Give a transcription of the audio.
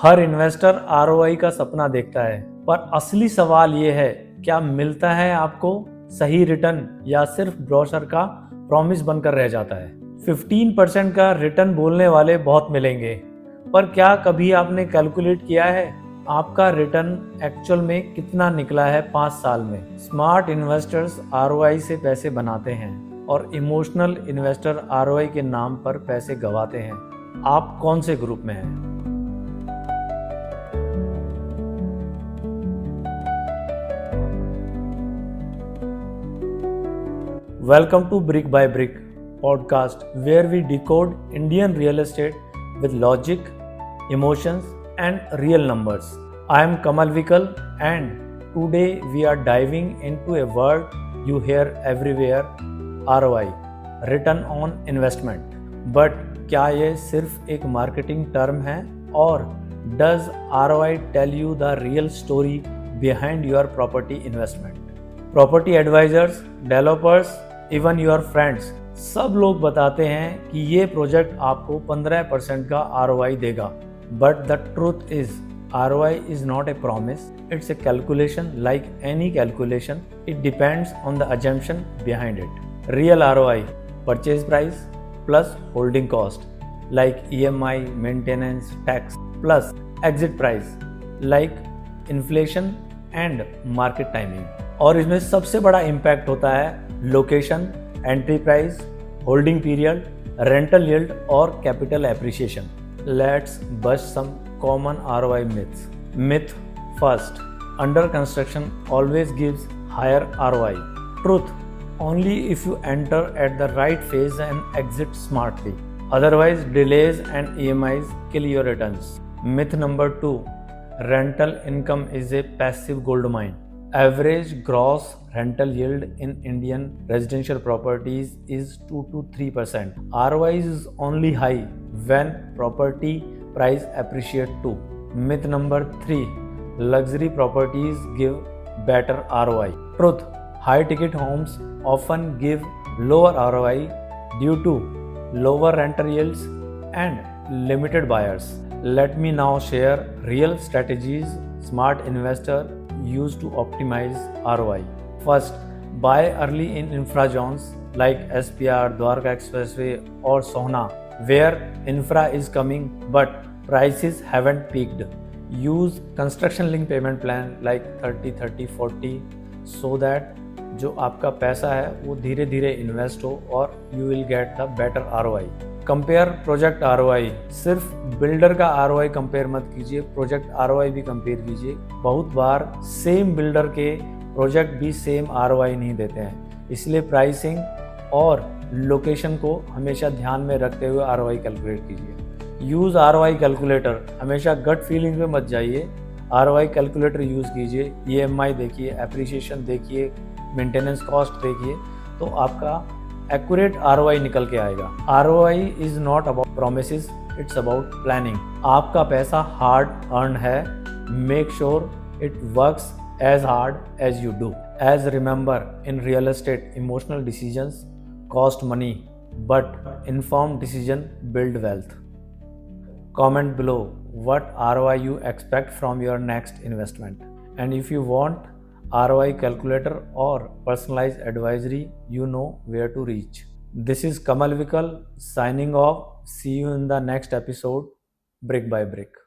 हर investor ROI का सपना देखता है, पर असली सवाल ये है, क्या मिलता है आपको सही रिटर्न या सिर्फ ब्रोशर का प्रॉमिस बनकर रह जाता है। 15% का रिटर्न बोलने वाले बहुत मिलेंगे, पर क्या कभी आपने कैलकुलेट किया है आपका रिटर्न एक्चुअल में कितना निकला है 5 साल में। स्मार्ट इन्वेस्टर्स आरओआई से पैसे बनाते हैं और इमोशनल इन्वेस्टर आरओआई के नाम पर पैसे गंवाते हैं। आप कौन से ग्रुप में हैं? Welcome to Brick by Brick podcast, where we decode Indian real estate with logic, emotions, and real numbers. I am Kamal Vikal, and today we are diving into a word you hear everywhere: ROI, Return on Investment. But क्या ये सिर्फ एक marketing term है, और does ROI tell you the real story behind your property investment? Property advisers, developers, even your friends, सब लोग बताते हैं कि ये प्रोजेक्ट आपको 15% का ROI देगा। But the truth is ROI is not a promise, it's a calculation like any calculation. It depends on the assumption behind it. Real ROI, purchase price plus holding cost like EMI, maintenance, tax plus exit price like inflation and market timing. और इसमें सबसे बड़ा impact होता है location, entry price, holding period, rental yield और capital appreciation. Let's bust some common ROI myths. Myth first: under construction always gives higher ROI. Truth: only if you enter at the right phase and exit smartly. Otherwise, delays and EMIs kill your returns. Myth number 2: rental income is a passive gold mine. Average gross rental yield in Indian residential properties is 2 to 3%. ROI is only high when property price appreciate too. Myth number 3: luxury properties give better ROI. Truth: high ticket homes often give lower ROI due to lower rental yields and limited buyers. Let me now share real strategies smart investor used to optimize ROI. First, buy early in infra zones like SPR, Dwarka Expressway or Sohna, where infra is coming but prices haven't peaked. Use construction link payment plan like 30-30-40 so that जो आपका पैसा है वो धीरे धीरे invest हो और you will get the better ROI. Compare project ROI. सिर्फ बिल्डर का ROI कंपेयर मत कीजिए, प्रोजेक्ट ROI भी कंपेयर कीजिए। बहुत बार सेम बिल्डर के प्रोजेक्ट भी सेम ROI नहीं देते हैं, इसलिए प्राइसिंग और लोकेशन को हमेशा ध्यान में रखते हुए ROI कैलकुलेट कीजिए। यूज़ ROI कैलकुलेटर, हमेशा गट फीलिंग पे मत जाइए, ROI कैलकुलेटर यूज़ कीजिए। EMI देखिए, एप्रिसिएशन देखिए, मेंटेनेंस कॉस्ट देखिए, तो आपका एक्यूरेट ROI निकल के आएगा। ROI is not about promises, it's about planning. आपका पैसा हार्ड अर्न है, make sure it works as hard as you do. As remember, in real estate emotional decisions cost money, but informed decision build wealth. Comment below what ROI you expect from your next investment. And if you want ROI calculator or personalized advisory, you know where to reach. This is Kamal Vikal signing off. See you in the next episode, Brick by Brick.